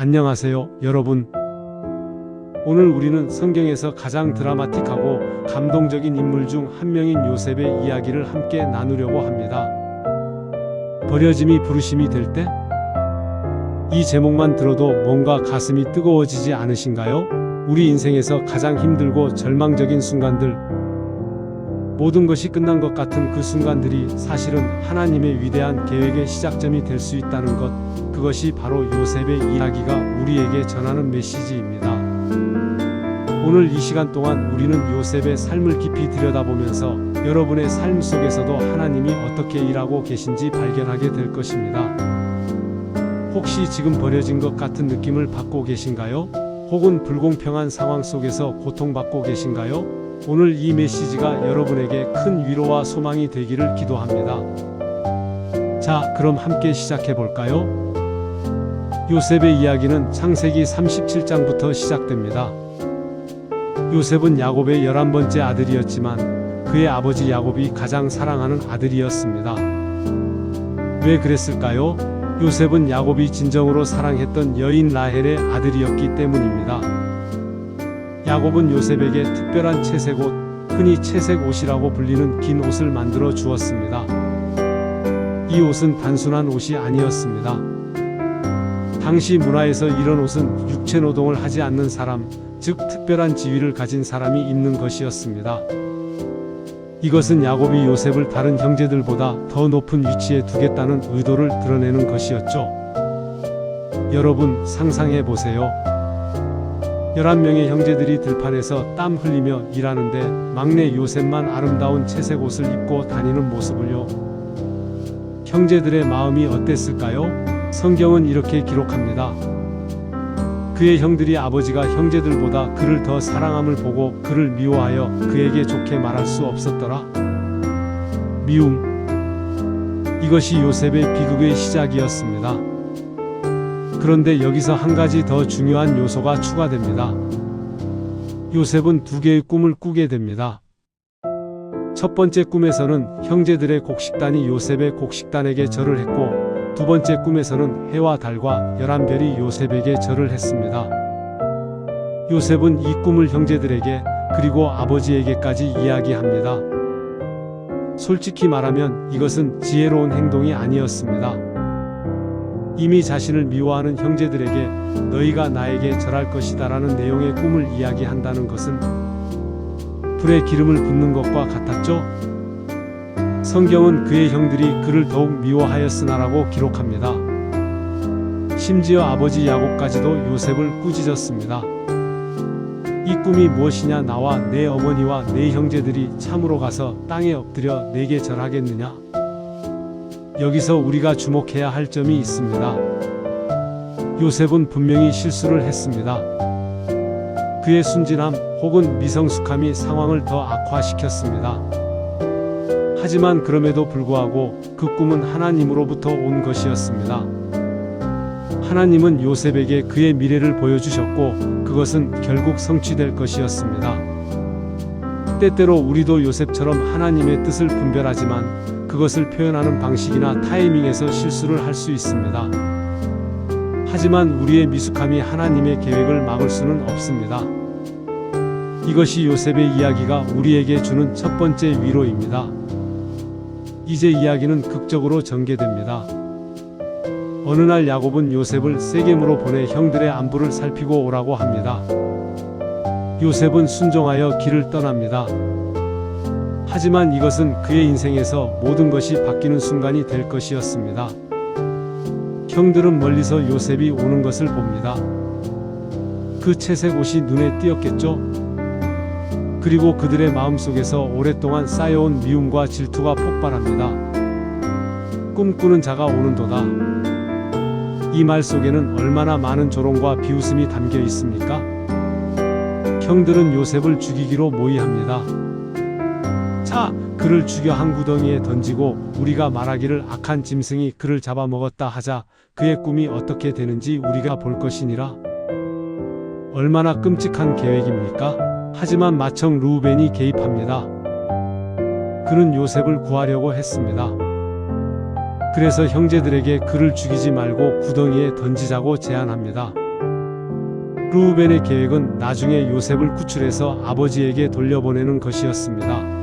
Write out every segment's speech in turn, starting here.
안녕하세요, 여러분. 오늘 우리는 성경에서 가장 드라마틱하고 감동적인 인물 중 한 명인 요셉의 이야기를 함께 나누려고 합니다. 버려짐이 부르심이 될 때? 이 제목만 들어도 뭔가 가슴이 뜨거워지지 않으신가요? 우리 인생에서 가장 힘들고 절망적인 순간들, 모든 것이 끝난 것 같은 그 순간들이 사실은 하나님의 위대한 계획의 시작점이 될 수 있다는 것, 그것이 바로 요셉의 이야기가 우리에게 전하는 메시지입니다. 오늘 이 시간 동안 우리는 요셉의 삶을 깊이 들여다보면서 여러분의 삶 속에서도 하나님이 어떻게 일하고 계신지 발견하게 될 것입니다. 혹시 지금 버려진 것 같은 느낌을 받고 계신가요? 혹은 불공평한 상황 속에서 고통받고 계신가요? 오늘 이 메시지가 여러분에게 큰 위로와 소망이 되기를 기도합니다. 자, 그럼 함께 시작해 볼까요? 요셉의 이야기는 창세기 37장부터 시작됩니다. 요셉은 야곱의 11번째 아들이었지만 그의 아버지 야곱이 가장 사랑하는 아들이었습니다. 왜 그랬을까요? 요셉은 야곱이 진정으로 사랑했던 여인 라헬의 아들이었기 때문입니다. 야곱은 요셉에게 특별한 채색 옷, 흔히 채색 옷이라고 불리는 긴 옷을 만들어 주었습니다. 이 옷은 단순한 옷이 아니었습니다. 당시 문화에서 이런 옷은 육체 노동을 하지 않는 사람, 즉 특별한 지위를 가진 사람이 입는 것이었습니다. 이것은 야곱이 요셉을 다른 형제들보다 더 높은 위치에 두겠다는 의도를 드러내는 것이었죠. 여러분 상상해 보세요. 11명의 형제들이 들판에서 땀 흘리며 일하는데 막내 요셉만 아름다운 채색 옷을 입고 다니는 모습을요. 형제들의 마음이 어땠을까요? 성경은 이렇게 기록합니다. 그의 형들이 아버지가 형제들보다 그를 더 사랑함을 보고 그를 미워하여 그에게 좋게 말할 수 없었더라. 미움. 이것이 요셉의 비극의 시작이었습니다. 그런데 여기서 한 가지 더 중요한 요소가 추가됩니다. 요셉은 두 개의 꿈을 꾸게 됩니다. 첫 번째 꿈에서는 형제들의 곡식단이 요셉의 곡식단에게 절을 했고, 두 번째 꿈에서는 해와 달과 11별이 요셉에게 절을 했습니다. 요셉은 이 꿈을 형제들에게 그리고 아버지에게까지 이야기합니다. 솔직히 말하면 이것은 지혜로운 행동이 아니었습니다. 이미 자신을 미워하는 형제들에게 너희가 나에게 절할 것이다 라는 내용의 꿈을 이야기한다는 것은 불에 기름을 붓는 것과 같았죠? 성경은 그의 형들이 그를 더욱 미워하였으나라고 기록합니다. 심지어 아버지 야곱까지도 요셉을 꾸짖었습니다. 이 꿈이 무엇이냐? 나와 내 어머니와 내 형제들이 참으로 가서 땅에 엎드려 내게 절하겠느냐? 여기서 우리가 주목해야 할 점이 있습니다. 요셉은 분명히 실수를 했습니다. 그의 순진함 혹은 미성숙함이 상황을 더 악화시켰습니다. 하지만 그럼에도 불구하고 그 꿈은 하나님으로부터 온 것이었습니다. 하나님은 요셉에게 그의 미래를 보여주셨고 그것은 결국 성취될 것이었습니다. 때때로 우리도 요셉처럼 하나님의 뜻을 분별하지만 그것을 표현하는 방식이나 타이밍에서 실수를 할 수 있습니다. 하지만 우리의 미숙함이 하나님의 계획을 막을 수는 없습니다. 이것이 요셉의 이야기가 우리에게 주는 첫 번째 위로입니다. 이제 이야기는 극적으로 전개됩니다. 어느 날 야곱은 요셉을 세겜으로 보내 형들의 안부를 살피고 오라고 합니다. 요셉은 순종하여 길을 떠납니다. 하지만 이것은 그의 인생에서 모든 것이 바뀌는 순간이 될 것이었습니다. 형들은 멀리서 요셉이 오는 것을 봅니다. 그 채색 옷이 눈에 띄었겠죠? 그리고 그들의 마음속에서 오랫동안 쌓여온 미움과 질투가 폭발합니다. 꿈꾸는 자가 오는도다. 이 말 속에는 얼마나 많은 조롱과 비웃음이 담겨 있습니까? 형들은 요셉을 죽이기로 모의합니다. 자, 그를 죽여 한 구덩이에 던지고 우리가 말하기를 악한 짐승이 그를 잡아먹었다 하자 그의 꿈이 어떻게 되는지 우리가 볼 것이니라. 얼마나 끔찍한 계획입니까? 하지만 마청 르우벤이 개입합니다. 그는 요셉을 구하려고 했습니다. 그래서 형제들에게 그를 죽이지 말고 구덩이에 던지자고 제안합니다. 르우벤의 계획은 나중에 요셉을 구출해서 아버지에게 돌려보내는 것이었습니다.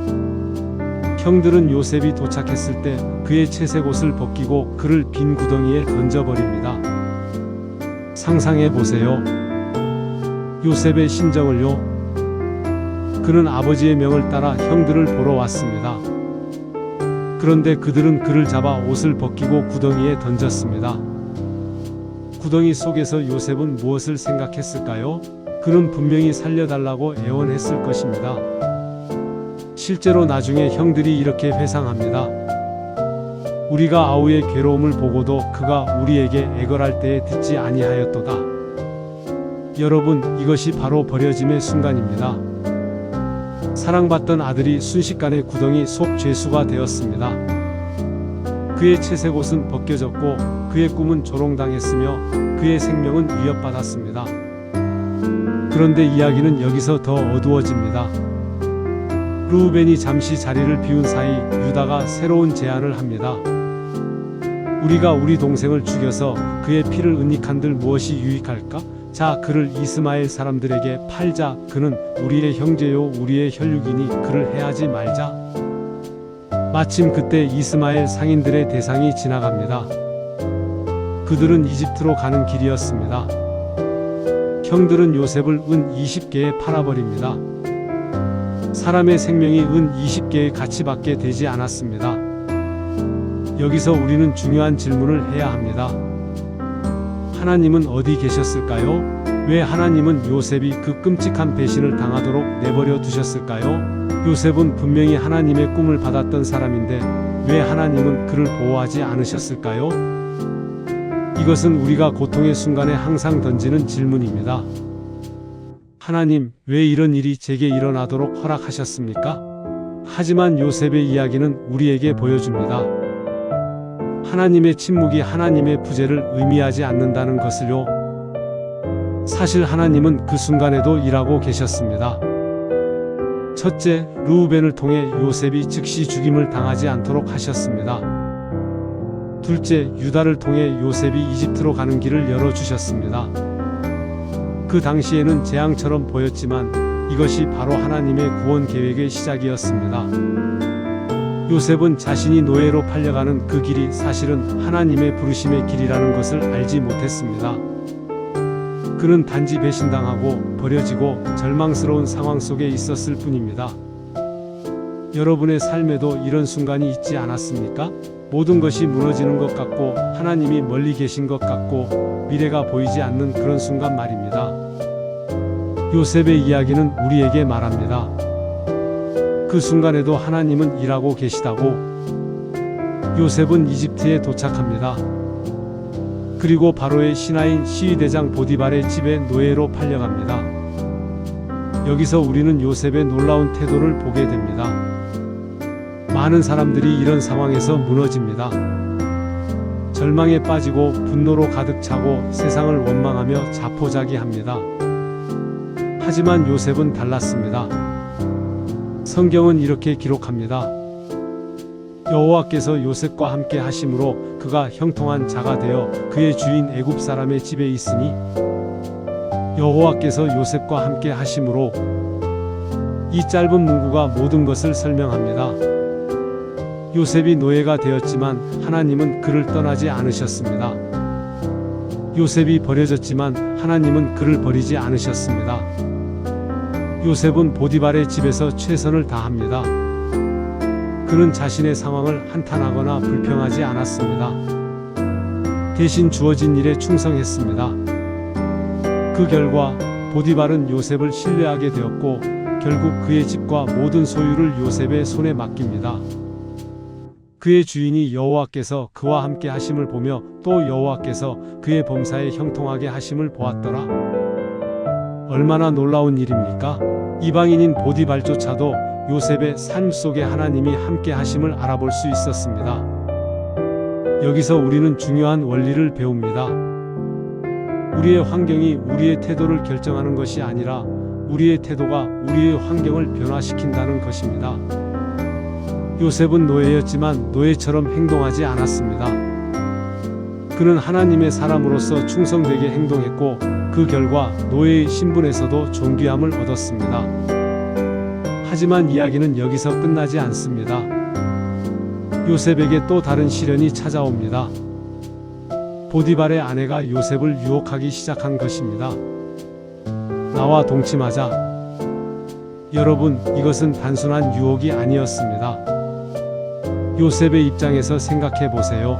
형들은 요셉이 도착했을 때 그의 채색 옷을 벗기고 그를 빈 구덩이에 던져버립니다. 상상해 보세요. 요셉의 심정을요. 그는 아버지의 명을 따라 형들을 보러 왔습니다. 그런데 그들은 그를 잡아 옷을 벗기고 구덩이에 던졌습니다. 구덩이 속에서 요셉은 무엇을 생각했을까요? 그는 분명히 살려달라고 애원했을 것입니다. 실제로 나중에 형들이 이렇게 회상합니다. 우리가 아우의 괴로움을 보고도 그가 우리에게 애걸할 때에 듣지 아니하였도다. 여러분, 이것이 바로 버려짐의 순간입니다. 사랑받던 아들이 순식간에 구덩이 속 죄수가 되었습니다. 그의 채색 옷은 벗겨졌고 그의 꿈은 조롱당했으며 그의 생명은 위협받았습니다. 그런데 이야기는 여기서 더 어두워집니다. 르우벤이 잠시 자리를 비운 사이 유다가 새로운 제안을 합니다. 우리가 우리 동생을 죽여서 그의 피를 은닉한들 무엇이 유익할까? 자, 그를 이스마엘 사람들에게 팔자. 그는 우리의 형제요 우리의 혈육이니 그를 해하지 말자. 마침 그때 이스마엘 상인들의 대상이 지나갑니다. 그들은 이집트로 가는 길이었습니다. 형들은 요셉을 은 20개에 팔아버립니다. 사람의 생명이 은 20개의 가치밖에 되지 않았습니다. 여기서 우리는 중요한 질문을 해야 합니다. 하나님은 어디 계셨을까요? 왜 하나님은 요셉이 그 끔찍한 배신을 당하도록 내버려 두셨을까요? 요셉은 분명히 하나님의 꿈을 받았던 사람인데 왜 하나님은 그를 보호하지 않으셨을까요? 이것은 우리가 고통의 순간에 항상 던지는 질문입니다. 하나님, 왜 이런 일이 제게 일어나도록 허락하셨습니까? 하지만 요셉의 이야기는 우리에게 보여줍니다. 하나님의 침묵이 하나님의 부재를 의미하지 않는다는 것을요. 사실 하나님은 그 순간에도 일하고 계셨습니다. 첫째, 르우벤을 통해 요셉이 즉시 죽임을 당하지 않도록 하셨습니다. 둘째, 유다를 통해 요셉이 이집트로 가는 길을 열어주셨습니다. 그 당시에는 재앙처럼 보였지만 이것이 바로 하나님의 구원 계획의 시작이었습니다. 요셉은 자신이 노예로 팔려가는 그 길이 사실은 하나님의 부르심의 길이라는 것을 알지 못했습니다. 그는 단지 배신당하고 버려지고 절망스러운 상황 속에 있었을 뿐입니다. 여러분의 삶에도 이런 순간이 있지 않았습니까? 모든 것이 무너지는 것 같고 하나님이 멀리 계신 것 같고 미래가 보이지 않는 그런 순간 말입니다. 요셉의 이야기는 우리에게 말합니다. 그 순간에도 하나님은 일하고 계시다고. 요셉은 이집트에 도착합니다. 그리고 바로의 신하인 시위대장 보디발의 집에 노예로 팔려갑니다. 여기서 우리는 요셉의 놀라운 태도를 보게 됩니다. 많은 사람들이 이런 상황에서 무너집니다. 절망에 빠지고 분노로 가득 차고 세상을 원망하며 자포자기합니다. 하지만 요셉은 달랐습니다. 성경은 이렇게 기록합니다. 여호와께서 요셉과 함께 하심으로 그가 형통한 자가 되어 그의 주인 애굽 사람의 집에 있으니 여호와께서 요셉과 함께 하심으로. 이 짧은 문구가 모든 것을 설명합니다. 요셉이 노예가 되었지만 하나님은 그를 떠나지 않으셨습니다. 요셉이 버려졌지만 하나님은 그를 버리지 않으셨습니다. 요셉은 보디발의 집에서 최선을 다합니다. 그는 자신의 상황을 한탄하거나 불평하지 않았습니다. 대신 주어진 일에 충성했습니다. 그 결과 보디발은 요셉을 신뢰하게 되었고 결국 그의 집과 모든 소유를 요셉의 손에 맡깁니다. 그의 주인이 여호와께서 그와 함께 하심을 보며 또 여호와께서 그의 범사에 형통하게 하심을 보았더라. 얼마나 놀라운 일입니까? 이방인인 보디발조차도 요셉의 삶 속에 하나님이 함께 하심을 알아볼 수 있었습니다. 여기서 우리는 중요한 원리를 배웁니다. 우리의 환경이 우리의 태도를 결정하는 것이 아니라 우리의 태도가 우리의 환경을 변화시킨다는 것입니다. 요셉은 노예였지만 노예처럼 행동하지 않았습니다. 그는 하나님의 사람으로서 충성되게 행동했고 그 그 결과 노예의 신분에서도 존귀함을 얻었습니다. 하지만 이야기는 여기서 끝나지 않습니다. 요셉에게 또 다른 시련이 찾아옵니다. 보디발의 아내가 요셉을 유혹하기 시작한 것입니다. 나와 동침하자. 여러분, 이것은 단순한 유혹이 아니었습니다. 요셉의 입장에서 생각해 보세요.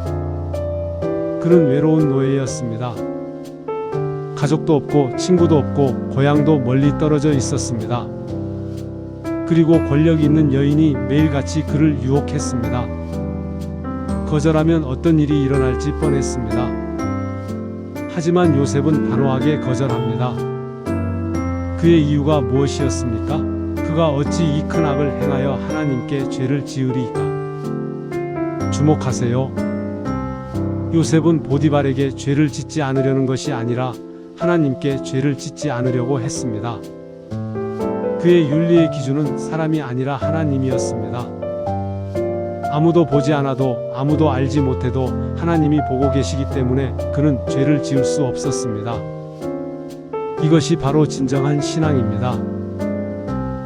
그는 외로운 노예였습니다. 가족도 없고 친구도 없고 고향도 멀리 떨어져 있었습니다. 그리고 권력 있는 여인이 매일같이 그를 유혹했습니다. 거절하면 어떤 일이 일어날지 뻔했습니다. 하지만 요셉은 단호하게 거절합니다. 그의 이유가 무엇이었습니까? 그가 어찌 이 큰 악을 행하여 하나님께 죄를 지으리이까? 주목하세요. 요셉은 보디발에게 죄를 짓지 않으려는 것이 아니라 하나님께 죄를 짓지 않으려고 했습니다. 그의 윤리의 기준은 사람이 아니라 하나님이었습니다. 아무도 보지 않아도 아무도 알지 못해도 하나님이 보고 계시기 때문에 그는 죄를 지을 수 없었습니다. 이것이 바로 진정한 신앙입니다.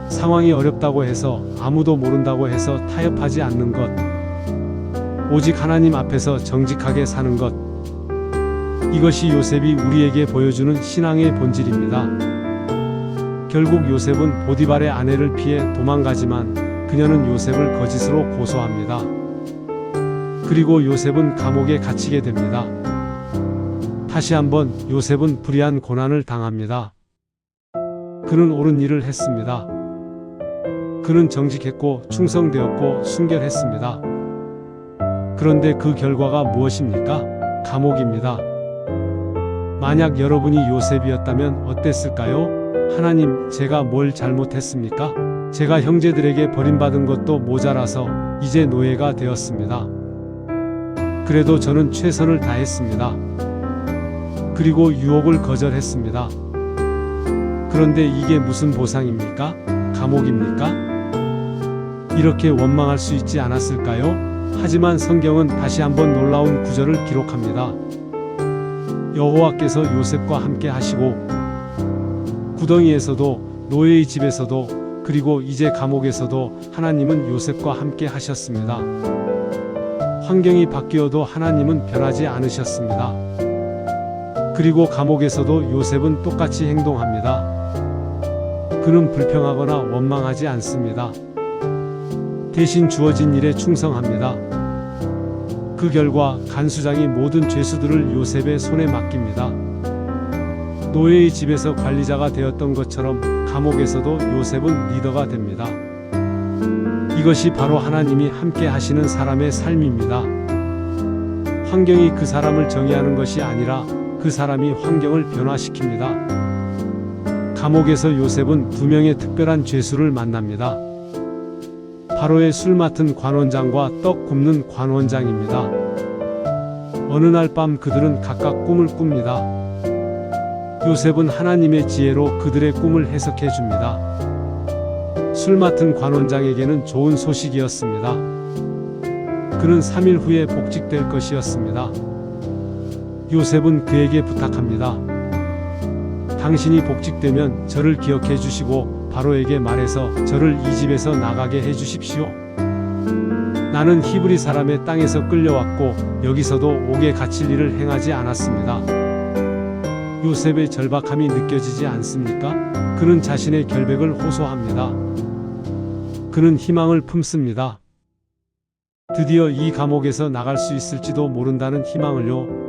상황이 어렵다고 해서 아무도 모른다고 해서 타협하지 않는 것. 오직 하나님 앞에서 정직하게 사는 것. 이것이 요셉이 우리에게 보여주는 신앙의 본질입니다. 결국 요셉은 보디발의 아내를 피해 도망가지만 그녀는 요셉을 거짓으로 고소합니다. 그리고 요셉은 감옥에 갇히게 됩니다. 다시 한번 요셉은 불의한 고난을 당합니다. 그는 옳은 일을 했습니다. 그는 정직했고 충성되었고 순결했습니다. 그런데 그 결과가 무엇입니까? 감옥입니다. 만약 여러분이 요셉이었다면 어땠을까요? 하나님, 제가 뭘 잘못했습니까? 제가 형제들에게 버림받은 것도 모자라서 이제 노예가 되었습니다. 그래도 저는 최선을 다했습니다. 그리고 유혹을 거절했습니다. 그런데 이게 무슨 보상입니까? 감옥입니까? 이렇게 원망할 수 있지 않았을까요? 하지만 성경은 다시 한번 놀라운 구절을 기록합니다. 여호와께서 요셉과 함께 하시고 구덩이에서도 노예의 집에서도 그리고 이제 감옥에서도 하나님은 요셉과 함께 하셨습니다. 환경이 바뀌어도 하나님은 변하지 않으셨습니다. 그리고 감옥에서도 요셉은 똑같이 행동합니다. 그는 불평하거나 원망하지 않습니다. 대신 주어진 일에 충성합니다. 그 결과 간수장이 모든 죄수들을 요셉의 손에 맡깁니다. 노예의 집에서 관리자가 되었던 것처럼 감옥에서도 요셉은 리더가 됩니다. 이것이 바로 하나님이 함께 하시는 사람의 삶입니다. 환경이 그 사람을 정의하는 것이 아니라 그 사람이 환경을 변화시킵니다. 감옥에서 요셉은 두 명의 특별한 죄수를 만납니다. 바로의 술 맡은 관원장과 떡 굽는 관원장입니다. 어느 날 밤 그들은 각각 꿈을 꿉니다. 요셉은 하나님의 지혜로 그들의 꿈을 해석해 줍니다. 술 맡은 관원장에게는 좋은 소식이었습니다. 그는 3일 후에 복직될 것이었습니다. 요셉은 그에게 부탁합니다. 당신이 복직되면 저를 기억해 주시고 바로에게 말해서 저를 이 집에서 나가게 해 주십시오. 나는 히브리 사람의 땅에서 끌려왔고 여기서도 옥에 갇힐 일을 행하지 않았습니다. 요셉의 절박함이 느껴지지 않습니까? 그는 자신의 결백을 호소합니다. 그는 희망을 품습니다. 드디어 이 감옥에서 나갈 수 있을지도 모른다는 희망을요.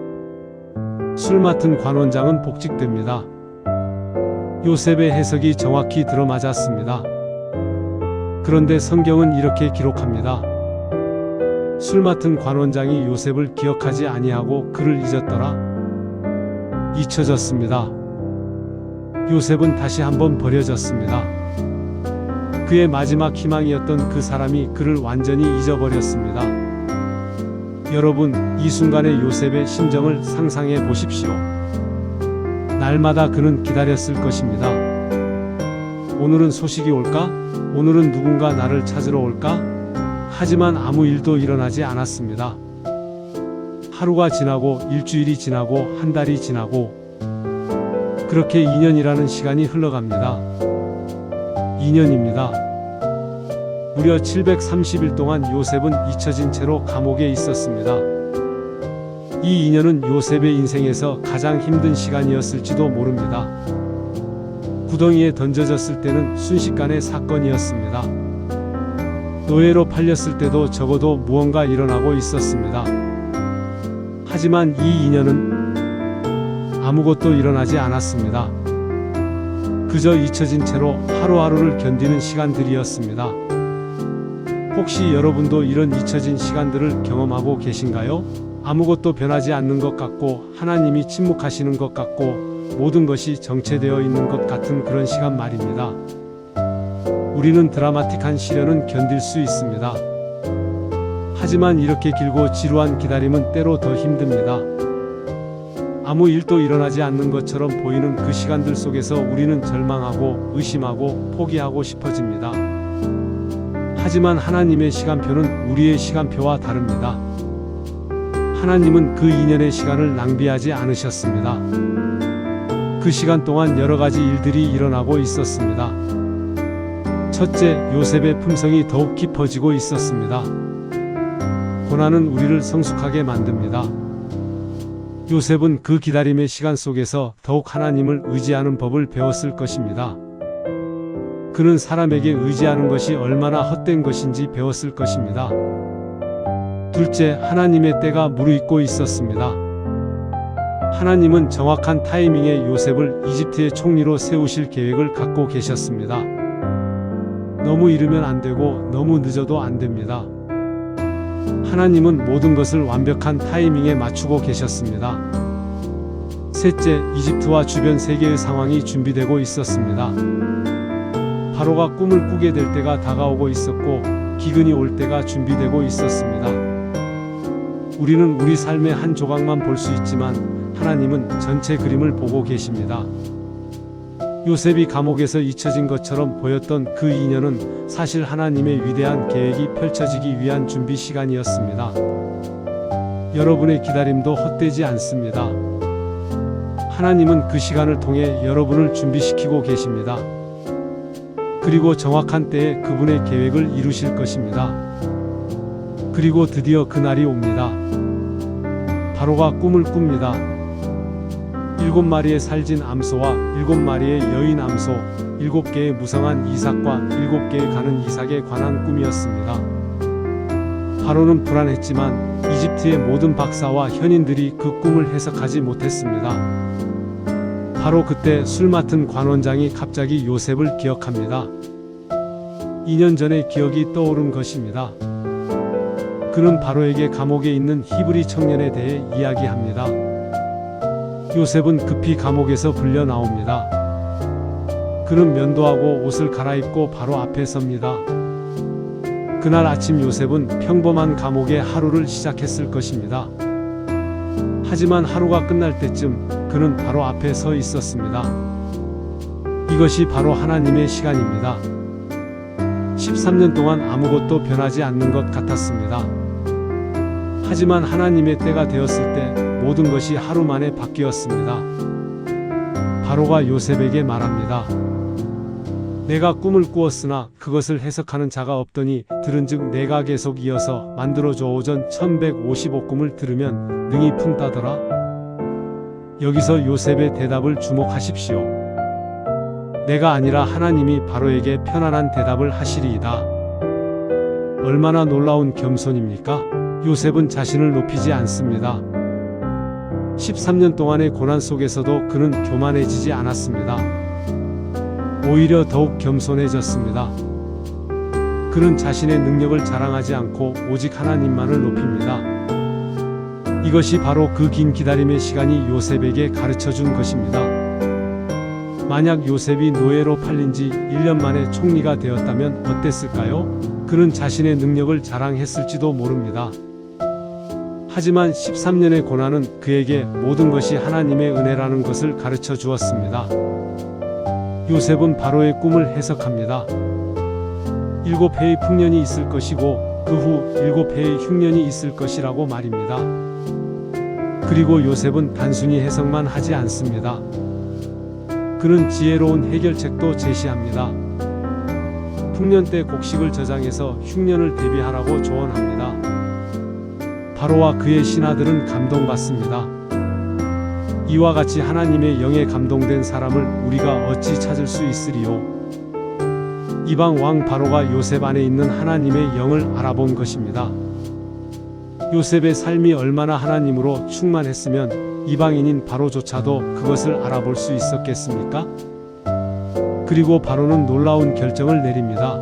술 맡은 관원장은 복직됩니다. 요셉의 해석이 정확히 들어맞았습니다. 그런데 성경은 이렇게 기록합니다. 술 맡은 관원장이 요셉을 기억하지 아니하고 그를 잊었더라. 잊혀졌습니다. 요셉은 다시 한번 버려졌습니다. 그의 마지막 희망이었던 그 사람이 그를 완전히 잊어버렸습니다. 여러분, 이 순간의 요셉의 심정을 상상해 보십시오. 날마다 그는 기다렸을 것입니다. 오늘은 소식이 올까? 오늘은 누군가 나를 찾으러 올까? 하지만 아무 일도 일어나지 않았습니다. 하루가 지나고 일주일이 지나고 한 달이 지나고 그렇게 2년이라는 시간이 흘러갑니다. 2년입니다. 무려 730일 동안 요셉은 잊혀진 채로 감옥에 있었습니다. 이 2년은 요셉의 인생에서 가장 힘든 시간이었을지도 모릅니다. 구덩이에 던져졌을 때는 순식간의 사건이었습니다. 노예로 팔렸을 때도 적어도 무언가 일어나고 있었습니다. 하지만 이 2년은 아무것도 일어나지 않았습니다. 그저 잊혀진 채로 하루하루를 견디는 시간들이었습니다. 혹시 여러분도 이런 잊혀진 시간들을 경험하고 계신가요? 아무것도 변하지 않는 것 같고 하나님이 침묵하시는 것 같고 모든 것이 정체되어 있는 것 같은 그런 시간 말입니다. 우리는 드라마틱한 시련은 견딜 수 있습니다. 하지만 이렇게 길고 지루한 기다림은 때로 더 힘듭니다. 아무 일도 일어나지 않는 것처럼 보이는 그 시간들 속에서 우리는 절망하고 의심하고 포기하고 싶어집니다. 하지만 하나님의 시간표는 우리의 시간표와 다릅니다. 하나님은 그 2년의 시간을 낭비하지 않으셨습니다. 그 시간 동안 여러 가지 일들이 일어나고 있었습니다. 첫째, 요셉의 품성이 더욱 깊어지고 있었습니다. 고난은 우리를 성숙하게 만듭니다. 요셉은 그 기다림의 시간 속에서 더욱 하나님을 의지하는 법을 배웠을 것입니다. 그는 사람에게 의지하는 것이 얼마나 헛된 것인지 배웠을 것입니다. 둘째, 하나님의 때가 무르익고 있었습니다. 하나님은 정확한 타이밍에 요셉을 이집트의 총리로 세우실 계획을 갖고 계셨습니다. 너무 이르면 안 되고 너무 늦어도 안 됩니다. 하나님은 모든 것을 완벽한 타이밍에 맞추고 계셨습니다. 셋째, 이집트와 주변 세계의 상황이 준비되고 있었습니다. 바로가 꿈을 꾸게 될 때가 다가오고 있었고 기근이 올 때가 준비되고 있었습니다. 우리는 우리 삶의 한 조각만 볼 수 있지만 하나님은 전체 그림을 보고 계십니다. 요셉이 감옥에서 잊혀진 것처럼 보였던 그 2년은 사실 하나님의 위대한 계획이 펼쳐지기 위한 준비 시간이었습니다. 여러분의 기다림도 헛되지 않습니다. 하나님은 그 시간을 통해 여러분을 준비시키고 계십니다. 그리고 정확한 때에 그분의 계획을 이루실 것입니다. 그리고 드디어 그날이 옵니다. 바로가 꿈을 꿉니다. 7마리의 살진 암소와 7마리의 여인 암소, 7개의 무성한 이삭과 7개의 가는 이삭에 관한 꿈이었습니다. 바로는 불안했지만 이집트의 모든 박사와 현인들이 그 꿈을 해석하지 못했습니다. 바로 그때 술 맡은 관원장이 갑자기 요셉을 기억합니다. 2년 전의 기억이 떠오른 것입니다. 그는 바로에게 감옥에 있는 히브리 청년에 대해 이야기합니다. 요셉은 급히 감옥에서 불려 나옵니다. 그는 면도하고 옷을 갈아입고 바로 앞에 섭니다. 그날 아침 요셉은 평범한 감옥의 하루를 시작했을 것입니다. 하지만 하루가 끝날 때쯤 그는 바로 앞에 서 있었습니다. 이것이 바로 하나님의 시간입니다. 13년 동안 아무것도 변하지 않는 것 같았습니다. 하지만 하나님의 때가 되었을 때 모든 것이 하루 만에 바뀌었습니다. 바로가 요셉에게 말합니다. 내가 꿈을 꾸었으나 그것을 해석하는 자가 없더니 들은즉 내가 계속 이어서 만들어줘 오전 1155꿈을 들으면 능히 푼다더라. 여기서 요셉의 대답을 주목하십시오. 내가 아니라 하나님이 바로에게 편안한 대답을 하시리이다. 얼마나 놀라운 겸손입니까? 요셉은 자신을 높이지 않습니다. 13년 동안의 고난 속에서도 그는 교만해지지 않았습니다. 오히려 더욱 겸손해졌습니다. 그는 자신의 능력을 자랑하지 않고 오직 하나님만을 높입니다. 이것이 바로 그 긴 기다림의 시간이 요셉에게 가르쳐준 것입니다. 만약 요셉이 노예로 팔린 지 1년 만에 총리가 되었다면 어땠을까요? 그는 자신의 능력을 자랑했을지도 모릅니다. 하지만 13년의 고난은 그에게 모든 것이 하나님의 은혜라는 것을 가르쳐 주었습니다. 요셉은 바로의 꿈을 해석합니다. 7해의 풍년이 있을 것이고 그 후 7해의 흉년이 있을 것이라고 말입니다. 그리고 요셉은 단순히 해석만 하지 않습니다. 그는 지혜로운 해결책도 제시합니다. 풍년 때 곡식을 저장해서 흉년을 대비하라고 조언합니다. 바로와 그의 신하들은 감동받습니다. 이와 같이 하나님의 영에 감동된 사람을 우리가 어찌 찾을 수 있으리요? 이방 왕 바로가 요셉 안에 있는 하나님의 영을 알아본 것입니다. 요셉의 삶이 얼마나 하나님으로 충만했으면 이방인인 바로조차도 그것을 알아볼 수 있었겠습니까? 그리고 바로는 놀라운 결정을 내립니다.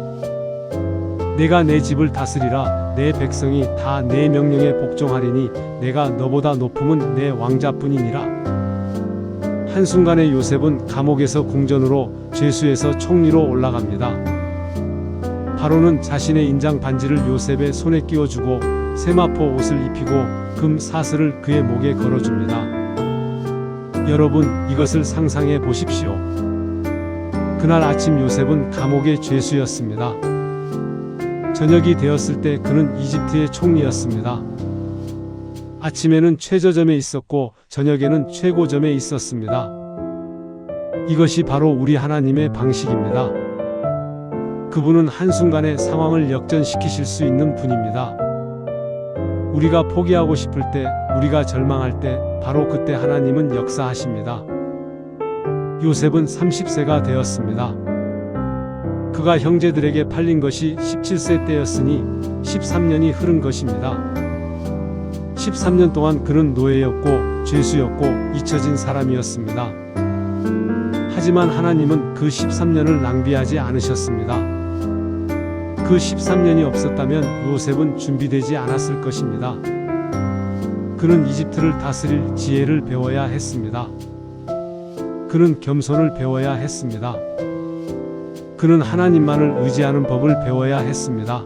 내가 내 집을 다스리라. 내 백성이 다 내 명령에 복종하리니 내가 너보다 높음은 내 왕자뿐이니라. 한순간에 요셉은 감옥에서 궁전으로, 죄수에서 총리로 올라갑니다. 바로는 자신의 인장 반지를 요셉의 손에 끼워주고 세마포 옷을 입히고 금 사슬을 그의 목에 걸어줍니다. 여러분, 이것을 상상해 보십시오. 그날 아침 요셉은 감옥의 죄수였습니다. 저녁이 되었을 때 그는 이집트의 총리였습니다. 아침에는 최저점에 있었고 저녁에는 최고점에 있었습니다. 이것이 바로 우리 하나님의 방식입니다. 그분은 한순간에 상황을 역전시키실 수 있는 분입니다. 우리가 포기하고 싶을 때, 우리가 절망할 때, 바로 그때 하나님은 역사하십니다. 요셉은 30세가 되었습니다. 그가 형제들에게 팔린 것이 17세 때였으니 13년이 흐른 것입니다. 13년 동안 그는 노예였고 죄수였고 잊혀진 사람이었습니다. 하지만 하나님은 그 13년을 낭비하지 않으셨습니다. 그 13년이 없었다면 요셉은 준비되지 않았을 것입니다. 그는 이집트를 다스릴 지혜를 배워야 했습니다. 그는 겸손을 배워야 했습니다. 그는 하나님만을 의지하는 법을 배워야 했습니다.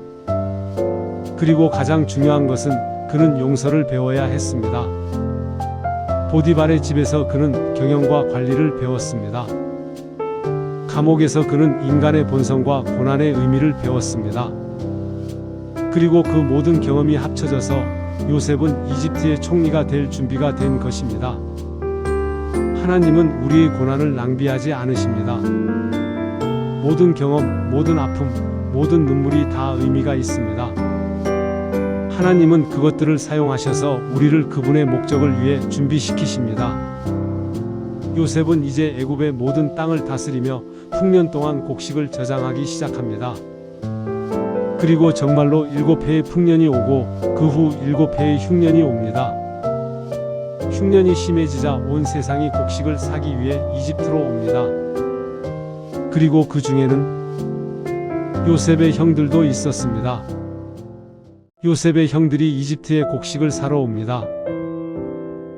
그리고 가장 중요한 것은 그는 용서를 배워야 했습니다. 보디발의 집에서 그는 경영과 관리를 배웠습니다. 감옥에서 그는 인간의 본성과 고난의 의미를 배웠습니다. 그리고 그 모든 경험이 합쳐져서 요셉은 이집트의 총리가 될 준비가 된 것입니다. 하나님은 우리의 고난을 낭비하지 않으십니다. 모든 경험, 모든 아픔, 모든 눈물이 다 의미가 있습니다. 하나님은 그것들을 사용하셔서 우리를 그분의 목적을 위해 준비시키십니다. 요셉은 이제 애굽의 모든 땅을 다스리며 풍년 동안 곡식을 저장하기 시작합니다. 그리고 정말로 7해의 풍년이 오고 그 후 7해의 흉년이 옵니다. 흉년이 심해지자 온 세상이 곡식을 사기 위해 이집트로 옵니다. 그리고 그 중에는 요셉의 형들도 있었습니다. 요셉의 형들이 이집트에 곡식을 사러 옵니다.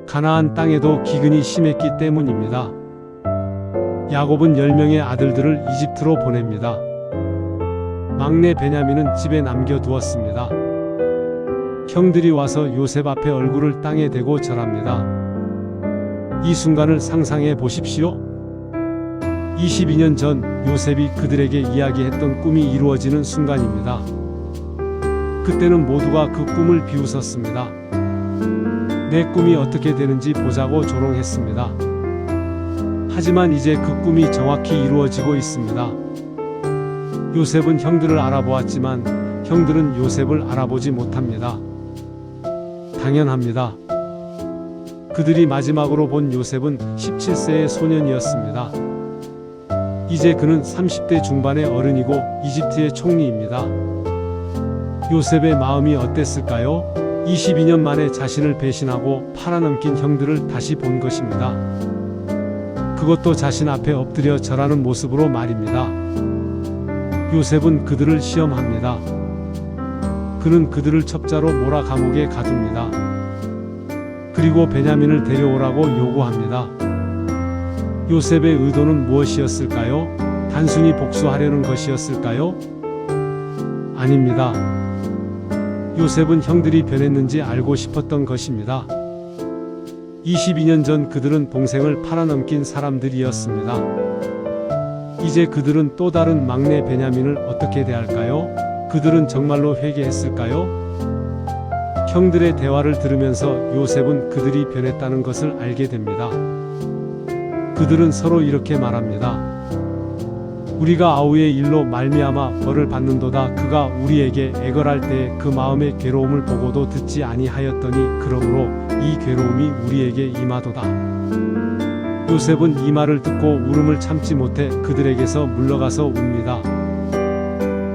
가나안 땅에도 기근이 심했기 때문입니다. 야곱은 10명의 아들들을 이집트로 보냅니다. 막내 베냐민은 집에 남겨두었습니다. 형들이 와서 요셉 앞에 얼굴을 땅에 대고 절합니다. 이 순간을 상상해 보십시오. 22년 전 요셉이 그들에게 이야기했던 꿈이 이루어지는 순간입니다. 그때는 모두가 그 꿈을 비웃었습니다. 내 꿈이 어떻게 되는지 보자고 조롱했습니다. 하지만 이제 그 꿈이 정확히 이루어지고 있습니다. 요셉은 형들을 알아보았지만 형들은 요셉을 알아보지 못합니다. 당연합니다. 그들이 마지막으로 본 요셉은 17세의 소년이었습니다. 이제 그는 30대 중반의 어른이고 이집트의 총리입니다. 요셉의 마음이 어땠을까요? 22년 만에 자신을 배신하고 팔아넘긴 형들을 다시 본 것입니다. 그것도 자신 앞에 엎드려 절하는 모습으로 말입니다. 요셉은 그들을 시험합니다. 그는 그들을 첩자로 몰아 감옥에 가둡니다. 그리고 베냐민을 데려오라고 요구합니다. 요셉의 의도는 무엇이었을까요? 단순히 복수하려는 것이었을까요? 아닙니다. 요셉은 형들이 변했는지 알고 싶었던 것입니다. 22년 전 그들은 동생을 팔아넘긴 사람들이었습니다. 이제 그들은 또 다른 막내 베냐민을 어떻게 대할까요? 그들은 정말로 회개했을까요? 형들의 대화를 들으면서 요셉은 그들이 변했다는 것을 알게 됩니다. 그들은 서로 이렇게 말합니다. 우리가 아우의 일로 말미암아 벌을 받는도다. 그가 우리에게 애걸할 때에 그 마음의 괴로움을 보고도 듣지 아니하였더니 그러므로 이 괴로움이 우리에게 임하도다. 요셉은 이 말을 듣고 울음을 참지 못해 그들에게서 물러가서 웁니다.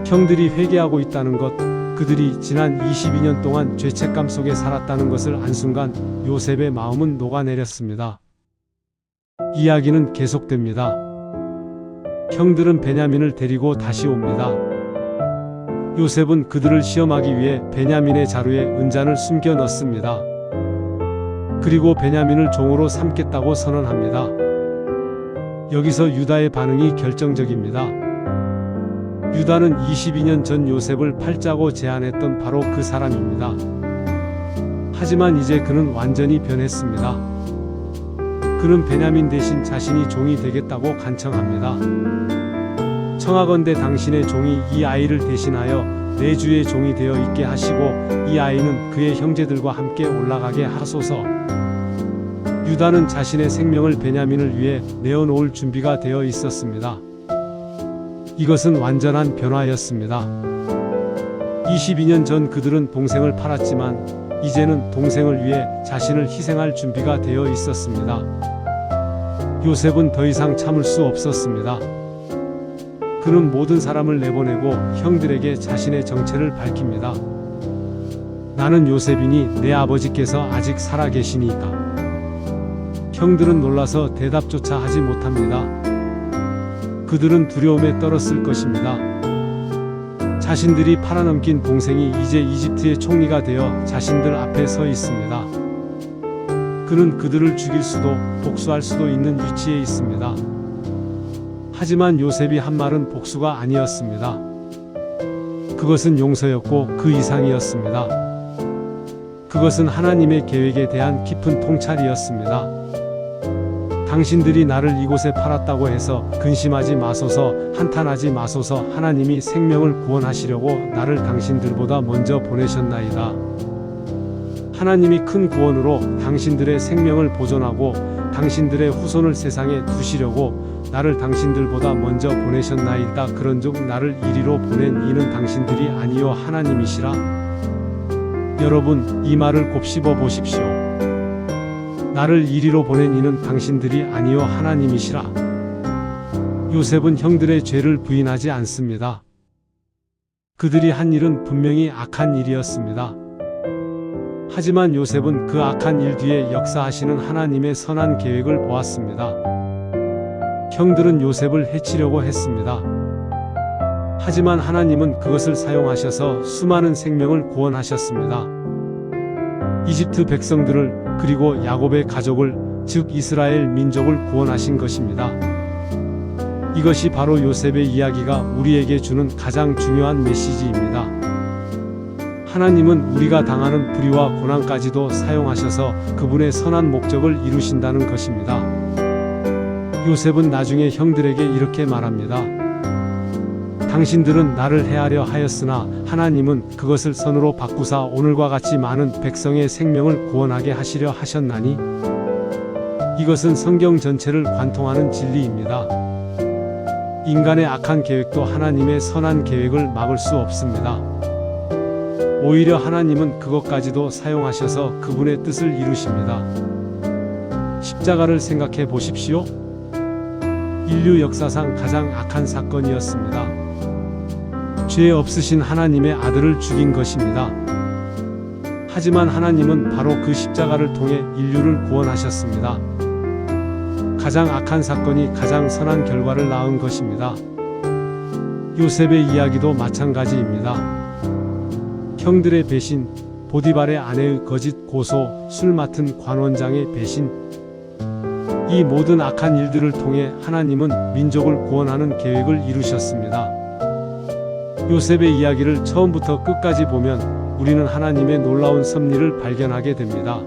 형들이 회개하고 있다는 것, 그들이 지난 22년 동안 죄책감 속에 살았다는 것을 안 순간 요셉의 마음은 녹아내렸습니다. 이야기는 계속됩니다. 형들은 베냐민을 데리고 다시 옵니다. 요셉은 그들을 시험하기 위해 베냐민의 자루에 은잔을 숨겨 넣습니다. 그리고 베냐민을 종으로 삼겠다고 선언합니다. 여기서 유다의 반응이 결정적입니다. 유다는 22년 전 요셉을 팔자고 제안했던 바로 그 사람입니다. 하지만 이제 그는 완전히 변했습니다. 그는 베냐민 대신 자신이 종이 되겠다고 간청합니다. 청하건대 당신의 종이 이 아이를 대신하여 내 주의 종이 되어 있게 하시고 이 아이는 그의 형제들과 함께 올라가게 하소서. 유다는 자신의 생명을 베냐민을 위해 내어놓을 준비가 되어 있었습니다. 이것은 완전한 변화였습니다. 22년 전 그들은 동생을 팔았지만 이제는 동생을 위해 자신을 희생할 준비가 되어 있었습니다. 요셉은 더 이상 참을 수 없었습니다. 그는 모든 사람을 내보내고 형들에게 자신의 정체를 밝힙니다. 나는 요셉이니 내 아버지께서 아직 살아계시니까. 형들은 놀라서 대답조차 하지 못합니다. 그들은 두려움에 떨었을 것입니다. 자신들이 팔아넘긴 동생이 이제 이집트의 총리가 되어 자신들 앞에 서 있습니다. 그는 그들을 죽일 수도 복수할 수도 있는 위치에 있습니다. 하지만 요셉이 한 말은 복수가 아니었습니다. 그것은 용서였고 그 이상이었습니다. 그것은 하나님의 계획에 대한 깊은 통찰이었습니다. 당신들이 나를 이곳에 팔았다고 해서 근심하지 마소서, 한탄하지 마소서. 하나님이 생명을 구원하시려고 나를 당신들보다 먼저 보내셨나이다. 하나님이 큰 구원으로 당신들의 생명을 보존하고 당신들의 후손을 세상에 두시려고 나를 당신들보다 먼저 보내셨나이다. 그런즉 나를 이리로 보낸 이는 당신들이 아니요 하나님이시라. 여러분, 이 말을 곱씹어 보십시오. 나를 이리로 보낸 이는 당신들이 아니요 하나님이시라. 요셉은 형들의 죄를 부인하지 않습니다. 그들이 한 일은 분명히 악한 일이었습니다. 하지만 요셉은 그 악한 일 뒤에 역사하시는 하나님의 선한 계획을 보았습니다. 형들은 요셉을 해치려고 했습니다. 하지만 하나님은 그것을 사용하셔서 수많은 생명을 구원하셨습니다. 이집트 백성들을 그리고 야곱의 가족을, 즉 이스라엘 민족을 구원하신 것입니다. 이것이 바로 요셉의 이야기가 우리에게 주는 가장 중요한 메시지입니다. 하나님은 우리가 당하는 불의와 고난까지도 사용하셔서 그분의 선한 목적을 이루신다는 것입니다. 요셉은 나중에 형들에게 이렇게 말합니다. 당신들은 나를 해하려 하였으나 하나님은 그것을 선으로 바꾸사 오늘과 같이 많은 백성의 생명을 구원하게 하시려 하셨나니. 이것은 성경 전체를 관통하는 진리입니다. 인간의 악한 계획도 하나님의 선한 계획을 막을 수 없습니다. 오히려 하나님은 그것까지도 사용하셔서 그분의 뜻을 이루십니다. 십자가를 생각해 보십시오. 인류 역사상 가장 악한 사건이었습니다. 죄 없으신 하나님의 아들을 죽인 것입니다. 하지만 하나님은 바로 그 십자가를 통해 인류를 구원하셨습니다. 가장 악한 사건이 가장 선한 결과를 낳은 것입니다. 요셉의 이야기도 마찬가지입니다. 형들의 배신, 보디발의 아내의 거짓 고소, 술 맡은 관원장의 배신, 이 모든 악한 일들을 통해 하나님은 민족을 구원하는 계획을 이루셨습니다. 요셉의 이야기를 처음부터 끝까지 보면 우리는 하나님의 놀라운 섭리를 발견하게 됩니다.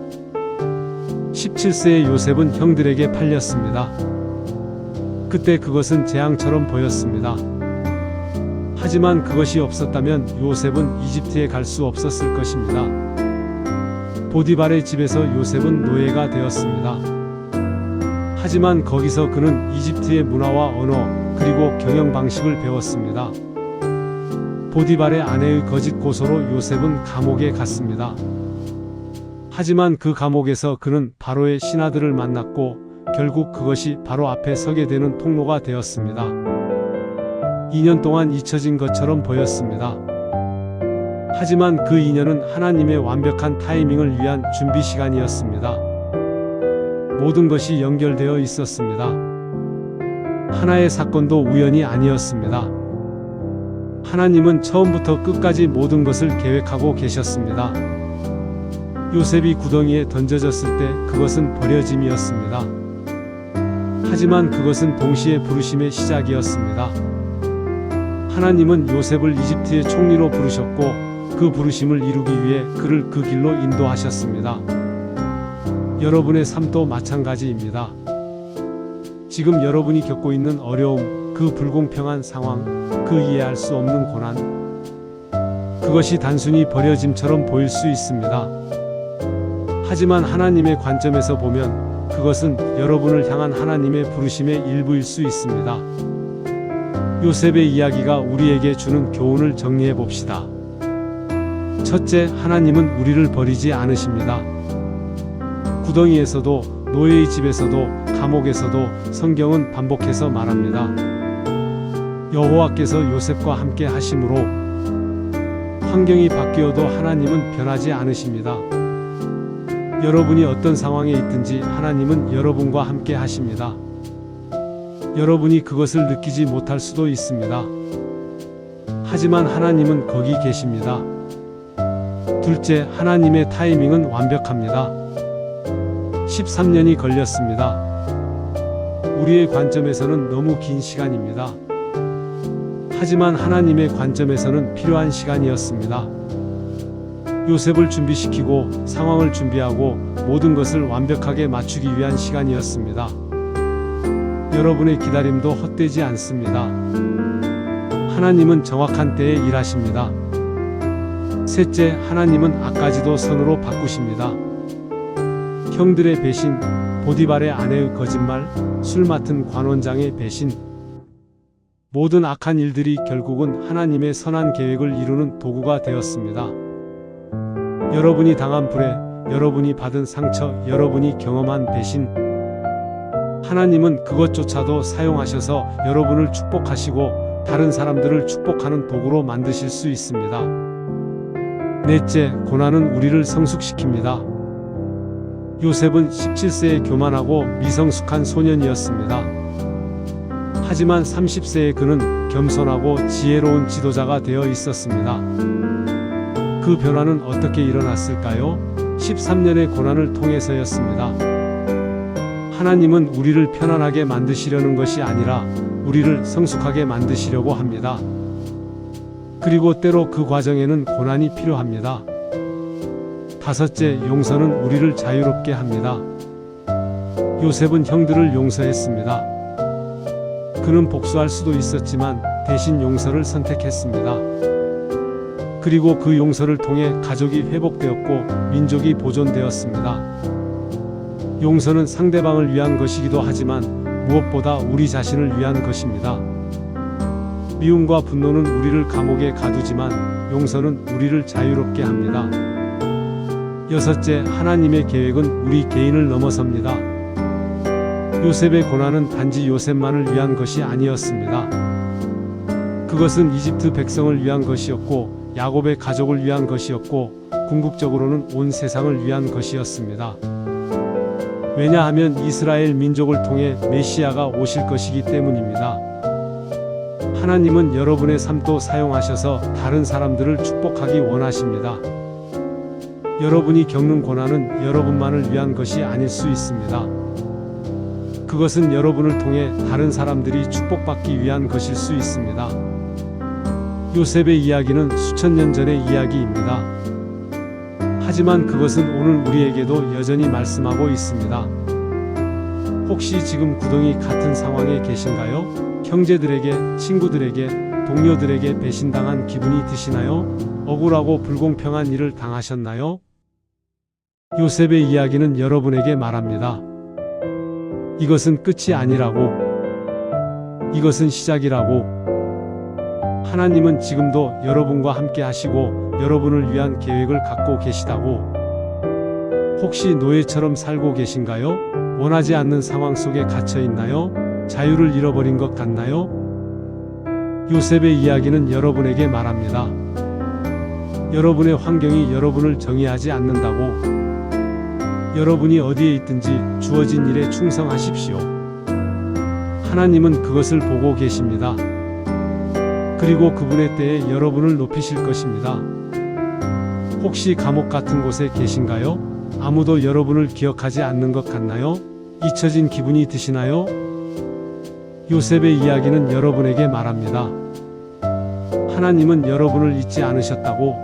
17세의 요셉은 형들에게 팔렸습니다. 그때 그것은 재앙처럼 보였습니다. 하지만 그것이 없었다면 요셉은 이집트에 갈 수 없었을 것입니다. 보디발의 집에서 요셉은 노예가 되었습니다. 하지만 거기서 그는 이집트의 문화와 언어 그리고 경영 방식을 배웠습니다. 보디발의 아내의 거짓 고소로 요셉은 감옥에 갔습니다. 하지만 그 감옥에서 그는 바로의 신하들을 만났고 결국 그것이 바로 앞에 서게 되는 통로가 되었습니다. 2년 동안 잊혀진 것처럼 보였습니다. 하지만 그 2년은 하나님의 완벽한 타이밍을 위한 준비 시간이었습니다. 모든 것이 연결되어 있었습니다. 하나의 사건도 우연이 아니었습니다. 하나님은 처음부터 끝까지 모든 것을 계획하고 계셨습니다. 요셉이 구덩이에 던져졌을 때 그것은 버려짐이었습니다. 하지만 그것은 동시에 부르심의 시작이었습니다. 하나님은 요셉을 이집트의 총리로 부르셨고 그 부르심을 이루기 위해 그를 그 길로 인도하셨습니다. 여러분의 삶도 마찬가지입니다. 지금 여러분이 겪고 있는 어려움, 그 불공평한 상황, 그 이해할 수 없는 고난, 그것이 단순히 버려짐처럼 보일 수 있습니다. 하지만 하나님의 관점에서 보면 그것은 여러분을 향한 하나님의 부르심의 일부일 수 있습니다. 요셉의 이야기가 우리에게 주는 교훈을 정리해 봅시다. 첫째, 하나님은 우리를 버리지 않으십니다. 구덩이에서도, 노예의 집에서도, 감옥에서도 성경은 반복해서 말합니다. 여호와께서 요셉과 함께 하심으로 환경이 바뀌어도 하나님은 변하지 않으십니다. 여러분이 어떤 상황에 있든지 하나님은 여러분과 함께 하십니다. 여러분이 그것을 느끼지 못할 수도 있습니다. 하지만 하나님은 거기 계십니다. 둘째, 하나님의 타이밍은 완벽합니다. 13년이 걸렸습니다. 우리의 관점에서는 너무 긴 시간입니다. 하지만 하나님의 관점에서는 필요한 시간이었습니다. 요셉을 준비시키고 상황을 준비하고 모든 것을 완벽하게 맞추기 위한 시간이었습니다. 여러분의 기다림도 헛되지 않습니다. 하나님은 정확한 때에 일하십니다. 셋째, 하나님은 악까지도 선으로 바꾸십니다. 형들의 배신, 보디발의 아내의 거짓말, 술 맡은 관원장의 배신, 모든 악한 일들이 결국은 하나님의 선한 계획을 이루는 도구가 되었습니다. 여러분이 당한 불에, 여러분이 받은 상처, 여러분이 경험한 배신, 하나님은 그것조차도 사용하셔서 여러분을 축복하시고 다른 사람들을 축복하는 도구로 만드실 수 있습니다. 넷째, 고난은 우리를 성숙시킵니다. 요셉은 17세에 교만하고 미성숙한 소년이었습니다. 하지만 30세에 그는 겸손하고 지혜로운 지도자가 되어 있었습니다. 그 변화는 어떻게 일어났을까요? 13년의 고난을 통해서였습니다. 하나님은 우리를 편안하게 만드시려는 것이 아니라 우리를 성숙하게 만드시려고 합니다. 그리고 때로 그 과정에는 고난이 필요합니다. 다섯째, 용서는 우리를 자유롭게 합니다. 요셉은 형들을 용서했습니다. 그는 복수할 수도 있었지만 대신 용서를 선택했습니다. 그리고 그 용서를 통해 가족이 회복되었고 민족이 보존되었습니다. 용서는 상대방을 위한 것이기도 하지만 무엇보다 우리 자신을 위한 것입니다. 미움과 분노는 우리를 감옥에 가두지만 용서는 우리를 자유롭게 합니다. 여섯째, 하나님의 계획은 우리 개인을 넘어섭니다. 요셉의 고난은 단지 요셉만을 위한 것이 아니었습니다. 그것은 이집트 백성을 위한 것이었고 야곱의 가족을 위한 것이었고 궁극적으로는 온 세상을 위한 것이었습니다. 왜냐하면 이스라엘 민족을 통해 메시아가 오실 것이기 때문입니다. 하나님은 여러분의 삶도 사용하셔서 다른 사람들을 축복하기 원하십니다. 여러분이 겪는 고난은 여러분만을 위한 것이 아닐 수 있습니다. 그것은 여러분을 통해 다른 사람들이 축복받기 위한 것일 수 있습니다. 요셉의 이야기는 수천 년 전의 이야기입니다. 하지만 그것은 오늘 우리에게도 여전히 말씀하고 있습니다. 혹시 지금 구덩이 같은 상황에 계신가요? 형제들에게, 친구들에게, 동료들에게 배신당한 기분이 드시나요? 억울하고 불공평한 일을 당하셨나요? 요셉의 이야기는 여러분에게 말합니다. 이것은 끝이 아니라고. 이것은 시작이라고. 하나님은 지금도 여러분과 함께 하시고 여러분을 위한 계획을 갖고 계시다고. 혹시 노예처럼 살고 계신가요? 원하지 않는 상황 속에 갇혀 있나요? 자유를 잃어버린 것 같나요? 요셉의 이야기는 여러분에게 말합니다. 여러분의 환경이 여러분을 정의하지 않는다고. 여러분이 어디에 있든지 주어진 일에 충성하십시오. 하나님은 그것을 보고 계십니다. 그리고 그분의 때에 여러분을 높이실 것입니다. 혹시 감옥 같은 곳에 계신가요? 아무도 여러분을 기억하지 않는 것 같나요? 잊혀진 기분이 드시나요? 요셉의 이야기는 여러분에게 말합니다. 하나님은 여러분을 잊지 않으셨다고.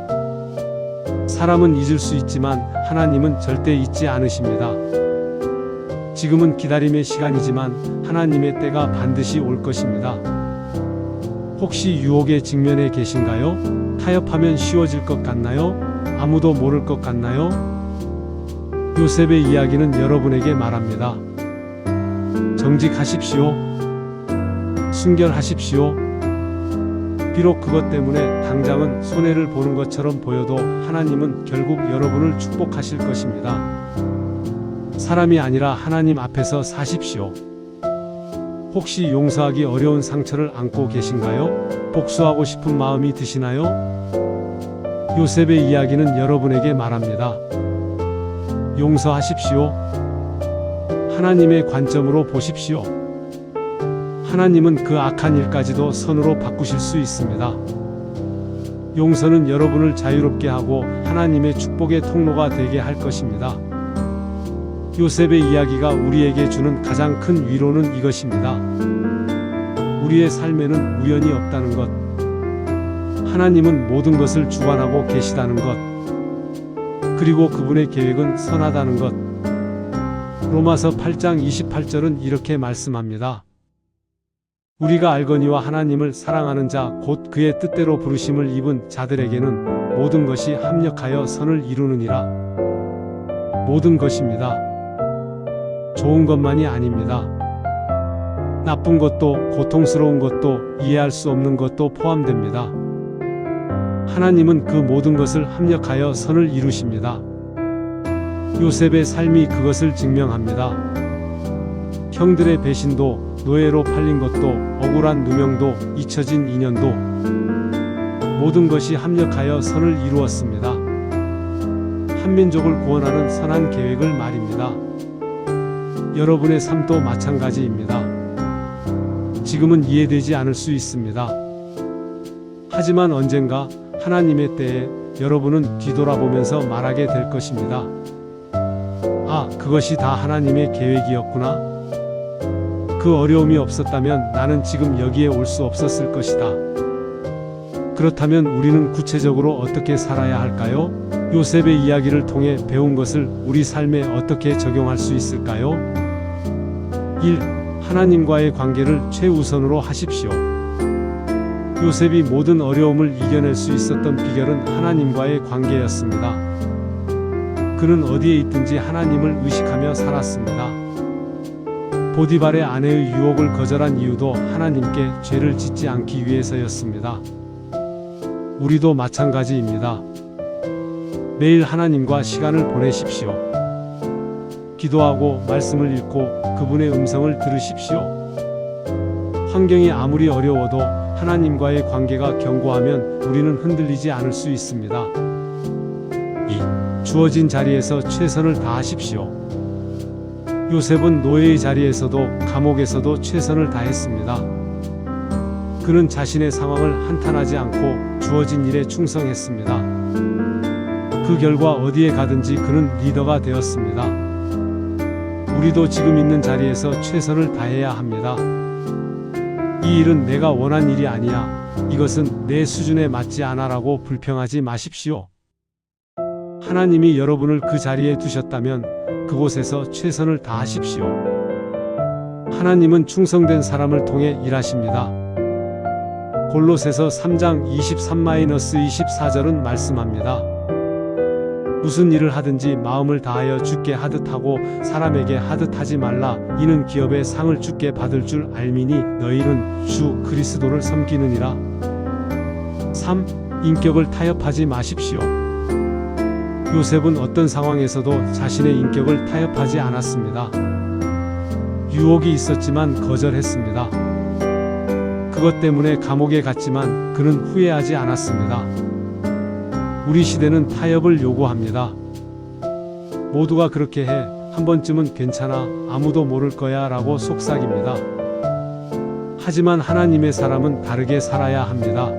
사람은 잊을 수 있지만 하나님은 절대 잊지 않으십니다. 지금은 기다림의 시간이지만 하나님의 때가 반드시 올 것입니다. 혹시 유혹의 직면에 계신가요? 타협하면 쉬워질 것 같나요? 아무도 모를 것 같나요? 요셉의 이야기는 여러분에게 말합니다. 정직하십시오. 순결하십시오. 비록 그것 때문에 당장은 손해를 보는 것처럼 보여도 하나님은 결국 여러분을 축복하실 것입니다. 사람이 아니라 하나님 앞에서 사십시오. 혹시 용서하기 어려운 상처를 안고 계신가요? 복수하고 싶은 마음이 드시나요? 요셉의 이야기는 여러분에게 말합니다. 용서하십시오. 하나님의 관점으로 보십시오. 하나님은 그 악한 일까지도 선으로 바꾸실 수 있습니다. 용서는 여러분을 자유롭게 하고 하나님의 축복의 통로가 되게 할 것입니다. 요셉의 이야기가 우리에게 주는 가장 큰 위로는 이것입니다. 우리의 삶에는 우연이 없다는 것. 하나님은 모든 것을 주관하고 계시다는 것. 그리고 그분의 계획은 선하다는 것. 로마서 8장 28절은 이렇게 말씀합니다. 우리가 알거니와 하나님을 사랑하는 자 곧 그의 뜻대로 부르심을 입은 자들에게는 모든 것이 합력하여 선을 이루느니라. 모든 것입니다. 좋은 것만이 아닙니다. 나쁜 것도 고통스러운 것도 이해할 수 없는 것도 포함됩니다. 하나님은 그 모든 것을 합력하여 선을 이루십니다. 요셉의 삶이 그것을 증명합니다. 형들의 배신도, 노예로 팔린 것도, 억울한 누명도, 잊혀진 인연도 모든 것이 합력하여 선을 이루었습니다. 한민족을 구원하는 선한 계획을 말입니다. 여러분의 삶도 마찬가지입니다. 지금은 이해되지 않을 수 있습니다. 하지만 언젠가 하나님의 때에 여러분은 뒤돌아보면서 말하게 될 것입니다. 아, 그것이 다 하나님의 계획이었구나. 그 어려움이 없었다면 나는 지금 여기에 올 수 없었을 것이다. 그렇다면 우리는 구체적으로 어떻게 살아야 할까요? 요셉의 이야기를 통해 배운 것을 우리 삶에 어떻게 적용할 수 있을까요? 1. 하나님과의 관계를 최우선으로 하십시오. 요셉이 모든 어려움을 이겨낼 수 있었던 비결은 하나님과의 관계였습니다. 그는 어디에 있든지 하나님을 의식하며 살았습니다. 보디발의 아내의 유혹을 거절한 이유도 하나님께 죄를 짓지 않기 위해서였습니다. 우리도 마찬가지입니다. 매일 하나님과 시간을 보내십시오. 기도하고 말씀을 읽고 그분의 음성을 들으십시오. 환경이 아무리 어려워도 하나님과의 관계가 견고하면 우리는 흔들리지 않을 수 있습니다. 2. 주어진 자리에서 최선을 다하십시오. 요셉은 노예의 자리에서도 감옥에서도 최선을 다했습니다. 그는 자신의 상황을 한탄하지 않고 주어진 일에 충성했습니다. 그 결과 어디에 가든지 그는 리더가 되었습니다. 우리도 지금 있는 자리에서 최선을 다해야 합니다. 이 일은 내가 원한 일이 아니야. 이것은 내 수준에 맞지 않아라고 불평하지 마십시오. 하나님이 여러분을 그 자리에 두셨다면 그곳에서 최선을 다하십시오. 하나님은 충성된 사람을 통해 일하십니다. 골로새서 3장 23-24절은 말씀합니다. 무슨 일을 하든지 마음을 다하여 주께 하듯 하고 사람에게 하듯 하지 말라. 이는 기업의 상을 주께 받을 줄 알미니 너희는 주 그리스도를 섬기느니라. 3. 인격을 타협하지 마십시오. 요셉은 어떤 상황에서도 자신의 인격을 타협하지 않았습니다. 유혹이 있었지만 거절했습니다. 그것 때문에 감옥에 갔지만 그는 후회하지 않았습니다. 우리 시대는 타협을 요구합니다. 모두가 그렇게 해. 한 번쯤은 괜찮아. 아무도 모를 거야 라고 속삭입니다. 하지만 하나님의 사람은 다르게 살아야 합니다.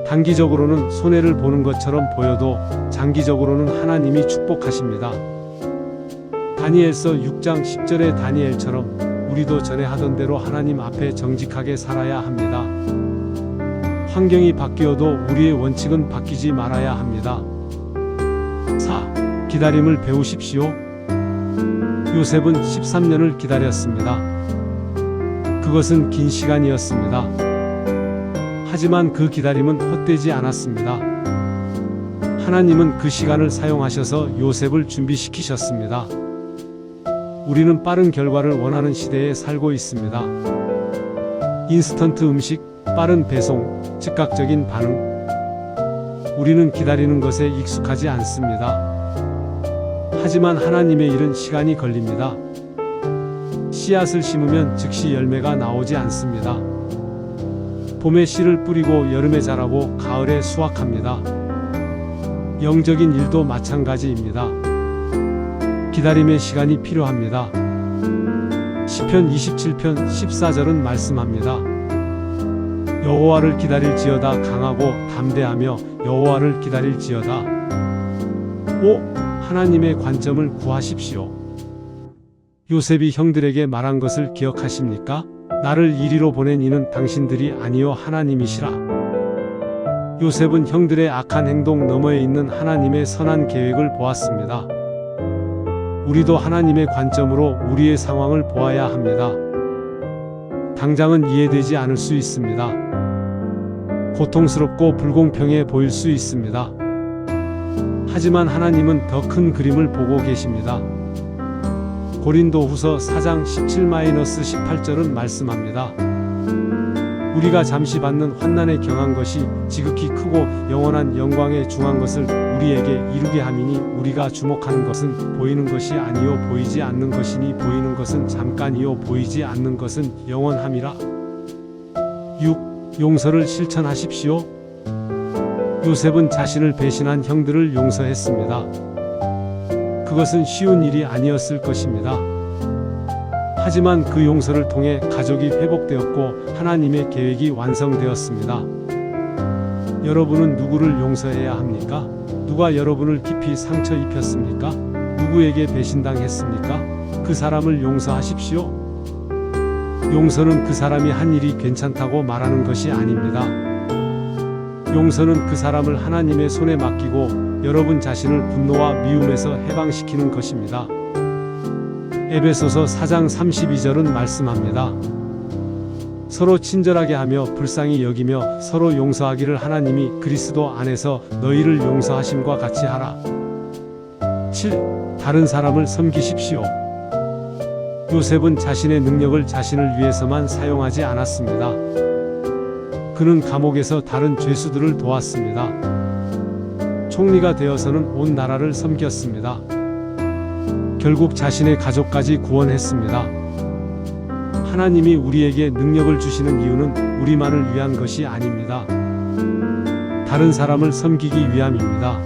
단기적으로는 손해를 보는 것처럼 보여도 장기적으로는 하나님이 축복하십니다. 다니엘서 6장 10절의 다니엘처럼 우리도 전에 하던 대로 하나님 앞에 정직하게 살아야 합니다. 환경이 바뀌어도 우리의 원칙은 바뀌지 말아야 합니다. 4. 기다림을 배우십시오. 요셉은 13년을 기다렸습니다. 그것은 긴 시간이었습니다. 하지만 그 기다림은 헛되지 않았습니다. 하나님은 그 시간을 사용하셔서 요셉을 준비시키셨습니다. 우리는 빠른 결과를 원하는 시대에 살고 있습니다. 인스턴트 음식, 빠른 배송, 즉각적인 반응. 우리는 기다리는 것에 익숙하지 않습니다. 하지만 하나님의 일은 시간이 걸립니다. 씨앗을 심으면 즉시 열매가 나오지 않습니다. 봄에 씨를 뿌리고 여름에 자라고 가을에 수확합니다. 영적인 일도 마찬가지입니다. 기다림의 시간이 필요합니다. 시편 27편 14절은 말씀합니다. 여호와를 기다릴지어다. 강하고 담대하며 여호와를 기다릴지어다. 5. 하나님의 관점을 구하십시오. 요셉이 형들에게 말한 것을 기억하십니까? 나를 이리로 보낸 이는 당신들이 아니요 하나님이시라. 요셉은 형들의 악한 행동 너머에 있는 하나님의 선한 계획을 보았습니다. 우리도 하나님의 관점으로 우리의 상황을 보아야 합니다. 당장은 이해되지 않을 수 있습니다. 고통스럽고 불공평해 보일 수 있습니다. 하지만 하나님은 더 큰 그림을 보고 계십니다. 고린도후서 4장 17-18절은 말씀합니다. 우리가 잠시 받는 환난에 경한 것이 지극히 크고 영원한 영광에 중한 것을 우리에게 이루게 함이니 우리가 주목하는 것은 보이는 것이 아니요 보이지 않는 것이니 보이는 것은 잠깐이요 보이지 않는 것은 영원함이라. 6. 용서를 실천하십시오. 요셉은 자신을 배신한 형들을 용서했습니다. 그것은 쉬운 일이 아니었을 것입니다. 하지만 그 용서를 통해 가족이 회복되었고 하나님의 계획이 완성되었습니다. 여러분은 누구를 용서해야 합니까? 누가 여러분을 깊이 상처 입혔습니까? 누구에게 배신당했습니까? 그 사람을 용서하십시오. 용서는 그 사람이 한 일이 괜찮다고 말하는 것이 아닙니다. 용서는 그 사람을 하나님의 손에 맡기고 여러분 자신을 분노와 미움에서 해방시키는 것입니다. 에베소서 4장 32절은 말씀합니다. 서로 친절하게 하며 불쌍히 여기며 서로 용서하기를 하나님이 그리스도 안에서 너희를 용서하심과 같이 하라. 7. 다른 사람을 섬기십시오. 요셉은 자신의 능력을 자신을 위해서만 사용하지 않았습니다. 그는 감옥에서 다른 죄수들을 도왔습니다. 총리가 되어서는 온 나라를 섬겼습니다. 결국 자신의 가족까지 구원했습니다. 하나님이 우리에게 능력을 주시는 이유는 우리만을 위한 것이 아닙니다. 다른 사람을 섬기기 위함입니다.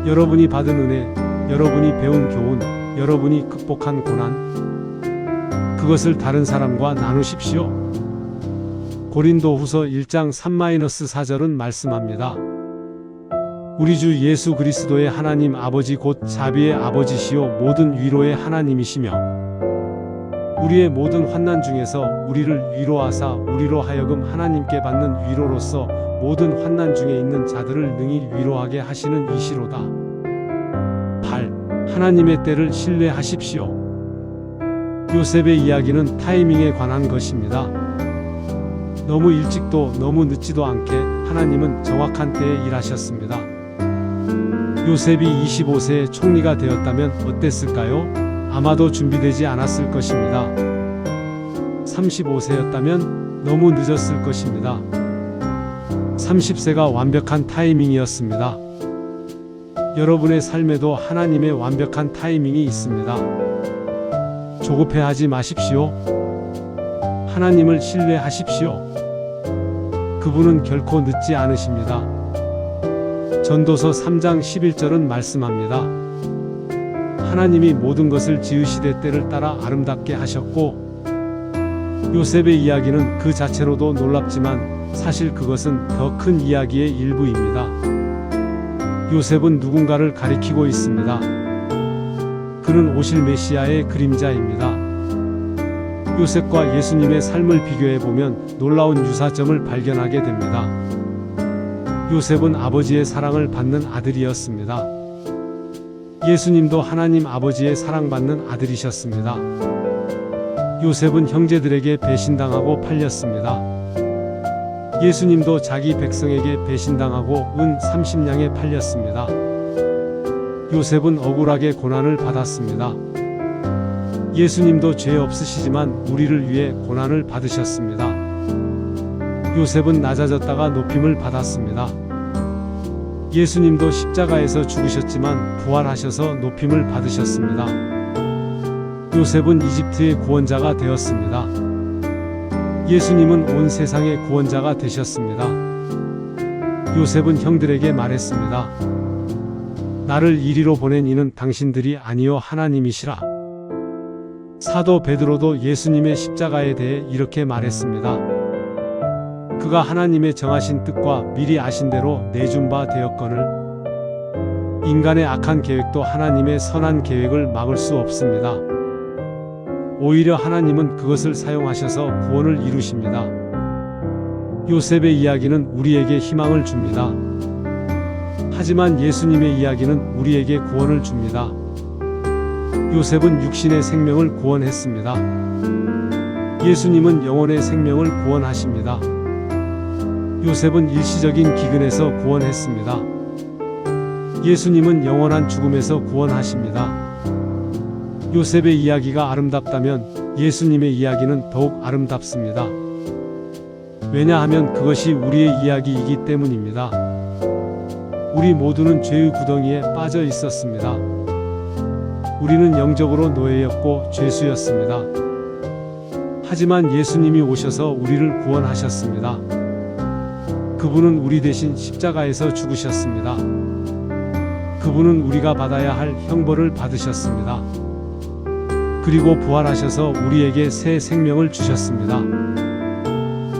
여러분이 받은 은혜, 여러분이 배운 교훈, 여러분이 극복한 고난, 그것을 다른 사람과 나누십시오. 고린도후서 1장 3-4절은 말씀합니다. 우리 주 예수 그리스도의 하나님 아버지 곧 자비의 아버지시요 모든 위로의 하나님이시며 우리의 모든 환난 중에서 우리를 위로하사 우리로 하여금 하나님께 받는 위로로서 모든 환난 중에 있는 자들을 능히 위로하게 하시는 이시로다. 8. 하나님의 때를 신뢰하십시오. 요셉의 이야기는 타이밍에 관한 것입니다. 너무 일찍도 너무 늦지도 않게 하나님은 정확한 때에 일하셨습니다. 요셉이 25세에 총리가 되었다면 어땠을까요? 아마도 준비되지 않았을 것입니다. 35세였다면 너무 늦었을 것입니다. 30세가 완벽한 타이밍이었습니다. 여러분의 삶에도 하나님의 완벽한 타이밍이 있습니다. 조급해하지 마십시오. 하나님을 신뢰하십시오. 그분은 결코 늦지 않으십니다. 전도서 3장 11절은 말씀합니다. 하나님이 모든 것을 지으시되 때를 따라 아름답게 하셨고, 요셉의 이야기는 그 자체로도 놀랍지만 사실 그것은 더 큰 이야기의 일부입니다. 요셉은 누군가를 가리키고 있습니다. 그는 오실 메시아의 그림자입니다. 요셉과 예수님의 삶을 비교해보면 놀라운 유사점을 발견하게 됩니다. 요셉은 아버지의 사랑을 받는 아들이었습니다. 예수님도 하나님 아버지의 사랑받는 아들이셨습니다. 요셉은 형제들에게 배신당하고 팔렸습니다. 예수님도 자기 백성에게 배신당하고 은 30냥에 팔렸습니다. 요셉은 억울하게 고난을 받았습니다. 예수님도 죄 없으시지만 우리를 위해 고난을 받으셨습니다. 요셉은 낮아졌다가 높임을 받았습니다. 예수님도 십자가에서 죽으셨지만 부활하셔서 높임을 받으셨습니다. 요셉은 이집트의 구원자가 되었습니다. 예수님은 온 세상의 구원자가 되셨습니다. 요셉은 형들에게 말했습니다. 나를 이리로 보낸 이는 당신들이 아니요 하나님이시라. 사도 베드로도 예수님의 십자가에 대해 이렇게 말했습니다. 그가 하나님의 정하신 뜻과 미리 아신 대로 내준 바 되었거늘 인간의 악한 계획도 하나님의 선한 계획을 막을 수 없습니다. 오히려 하나님은 그것을 사용하셔서 구원을 이루십니다. 요셉의 이야기는 우리에게 희망을 줍니다. 하지만 예수님의 이야기는 우리에게 구원을 줍니다. 요셉은 육신의 생명을 구원했습니다. 예수님은 영혼의 생명을 구원하십니다. 요셉은 일시적인 기근에서 구원했습니다. 예수님은 영원한 죽음에서 구원하십니다. 요셉의 이야기가 아름답다면 예수님의 이야기는 더욱 아름답습니다. 왜냐하면 그것이 우리의 이야기이기 때문입니다. 우리 모두는 죄의 구덩이에 빠져 있었습니다. 우리는 영적으로 노예였고 죄수였습니다. 하지만 예수님이 오셔서 우리를 구원하셨습니다. 그분은 우리 대신 십자가에서 죽으셨습니다. 그분은 우리가 받아야 할 형벌을 받으셨습니다. 그리고 부활하셔서 우리에게 새 생명을 주셨습니다.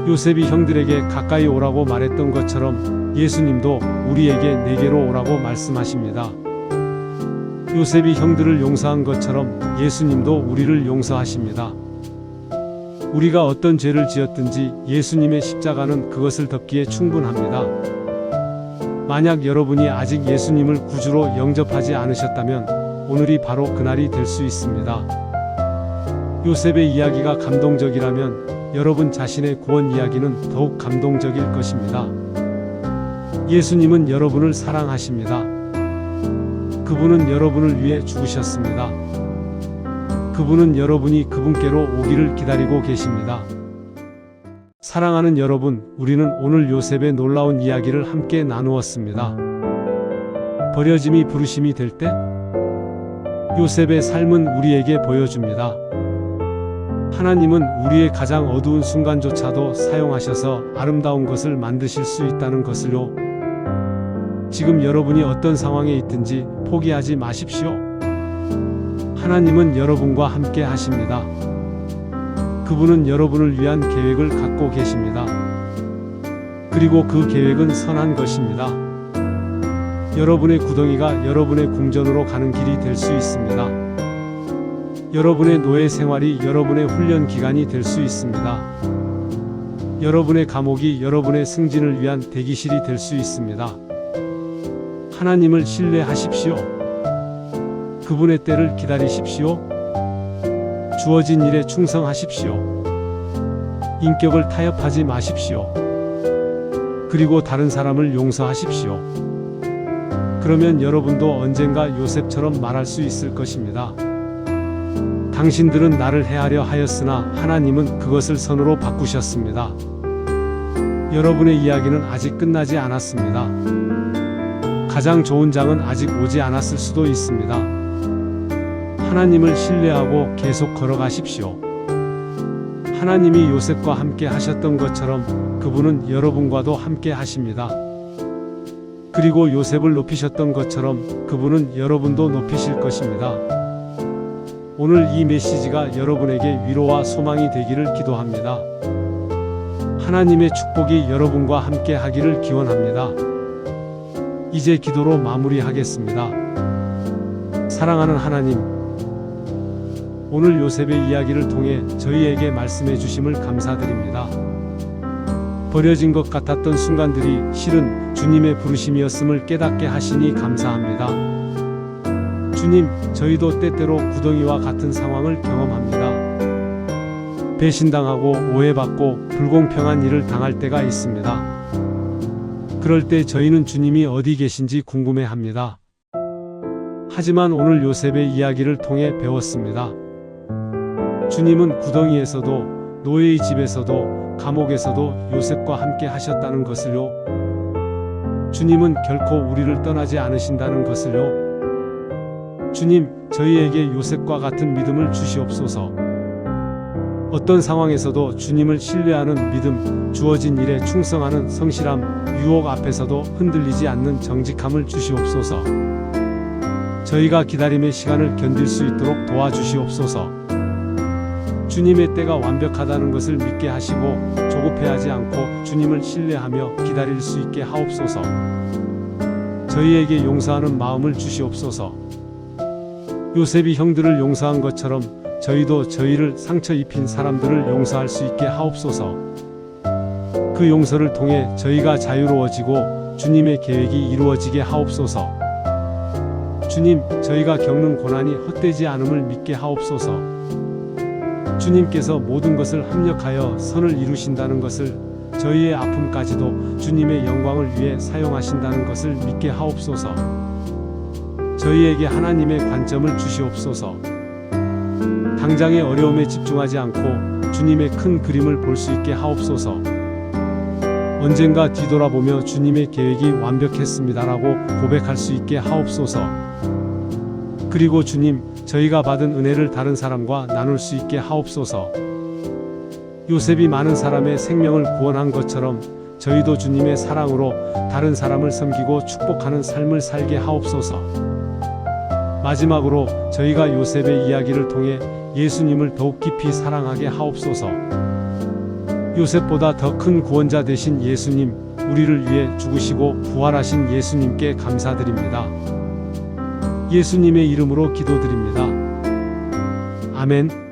요셉이 형들에게 가까이 오라고 말했던 것처럼 예수님도 우리에게 내게로 오라고 말씀하십니다. 요셉이 형들을 용서한 것처럼 예수님도 우리를 용서하십니다. 우리가 어떤 죄를 지었든지 예수님의 십자가는 그것을 덮기에 충분합니다. 만약 여러분이 아직 예수님을 구주로 영접하지 않으셨다면 오늘이 바로 그날이 될 수 있습니다. 요셉의 이야기가 감동적이라면 여러분 자신의 구원 이야기는 더욱 감동적일 것입니다. 예수님은 여러분을 사랑하십니다. 그분은 여러분을 위해 죽으셨습니다. 그분은 여러분이 그분께로 오기를 기다리고 계십니다. 사랑하는 여러분, 우리는 오늘 요셉의 놀라운 이야기를 함께 나누었습니다. 버려짐이 부르심이 될 때, 요셉의 삶은 우리에게 보여줍니다. 하나님은 우리의 가장 어두운 순간조차도 사용하셔서 아름다운 것을 만드실 수 있다는 것을요. 지금 여러분이 어떤 상황에 있든지 포기하지 마십시오. 하나님은 여러분과 함께 하십니다. 그분은 여러분을 위한 계획을 갖고 계십니다. 그리고 그 계획은 선한 것입니다. 여러분의 구덩이가 여러분의 궁전으로 가는 길이 될 수 있습니다. 여러분의 노예 생활이 여러분의 훈련 기간이 될 수 있습니다. 여러분의 감옥이 여러분의 승진을 위한 대기실이 될 수 있습니다. 하나님을 신뢰하십시오. 그분의 때를 기다리십시오. 주어진 일에 충성하십시오. 인격을 타협하지 마십시오. 그리고 다른 사람을 용서하십시오. 그러면 여러분도 언젠가 요셉처럼 말할 수 있을 것입니다. 당신들은 나를 해하려 하였으나 하나님은 그것을 선으로 바꾸셨습니다. 여러분의 이야기는 아직 끝나지 않았습니다. 가장 좋은 장은 아직 오지 않았을 수도 있습니다. 하나님을 신뢰하고 계속 걸어가십시오. 하나님이 요셉과 함께 하셨던 것처럼 그분은 여러분과도 함께 하십니다. 그리고 요셉을 높이셨던 것처럼 그분은 여러분도 높이실 것입니다. 오늘 이 메시지가 여러분에게 위로와 소망이 되기를 기도합니다. 하나님의 축복이 여러분과 함께 하기를 기원합니다. 이제 기도로 마무리하겠습니다. 사랑하는 하나님, 오늘 요셉의 이야기를 통해 저희에게 말씀해 주심을 감사드립니다. 버려진 것 같았던 순간들이 실은 주님의 부르심이었음을 깨닫게 하시니 감사합니다. 주님, 저희도 때때로 구덩이와 같은 상황을 경험합니다. 배신당하고 오해받고 불공평한 일을 당할 때가 있습니다. 그럴 때 저희는 주님이 어디 계신지 궁금해합니다. 하지만 오늘 요셉의 이야기를 통해 배웠습니다. 주님은 구덩이에서도 노예의 집에서도 감옥에서도 요셉과 함께 하셨다는 것을요. 주님은 결코 우리를 떠나지 않으신다는 것을요. 주님, 저희에게 요셉과 같은 믿음을 주시옵소서. 어떤 상황에서도 주님을 신뢰하는 믿음, 주어진 일에 충성하는 성실함, 유혹 앞에서도 흔들리지 않는 정직함을 주시옵소서. 저희가 기다림의 시간을 견딜 수 있도록 도와주시옵소서. 주님의 때가 완벽하다는 것을 믿게 하시고 조급해하지 않고 주님을 신뢰하며 기다릴 수 있게 하옵소서. 저희에게 용서하는 마음을 주시옵소서. 요셉이 형들을 용서한 것처럼 저희도 저희를 상처 입힌 사람들을 용서할 수 있게 하옵소서. 그 용서를 통해 저희가 자유로워지고 주님의 계획이 이루어지게 하옵소서. 주님, 저희가 겪는 고난이 헛되지 않음을 믿게 하옵소서. 주님께서 모든 것을 합력하여 선을 이루신다는 것을, 저희의 아픔까지도 주님의 영광을 위해 사용하신다는 것을 믿게 하옵소서. 저희에게 하나님의 관점을 주시옵소서. 당장의 어려움에 집중하지 않고 주님의 큰 그림을 볼 수 있게 하옵소서. 언젠가 뒤돌아보며 주님의 계획이 완벽했습니다라고 고백할 수 있게 하옵소서. 그리고 주님, 저희가 받은 은혜를 다른 사람과 나눌 수 있게 하옵소서. 요셉이 많은 사람의 생명을 구원한 것처럼 저희도 주님의 사랑으로 다른 사람을 섬기고 축복하는 삶을 살게 하옵소서. 마지막으로 저희가 요셉의 이야기를 통해 예수님을 더욱 깊이 사랑하게 하옵소서. 요셉보다 더 큰 구원자 되신 예수님, 우리를 위해 죽으시고 부활하신 예수님께 감사드립니다. 예수님의 이름으로 기도드립니다. 아멘.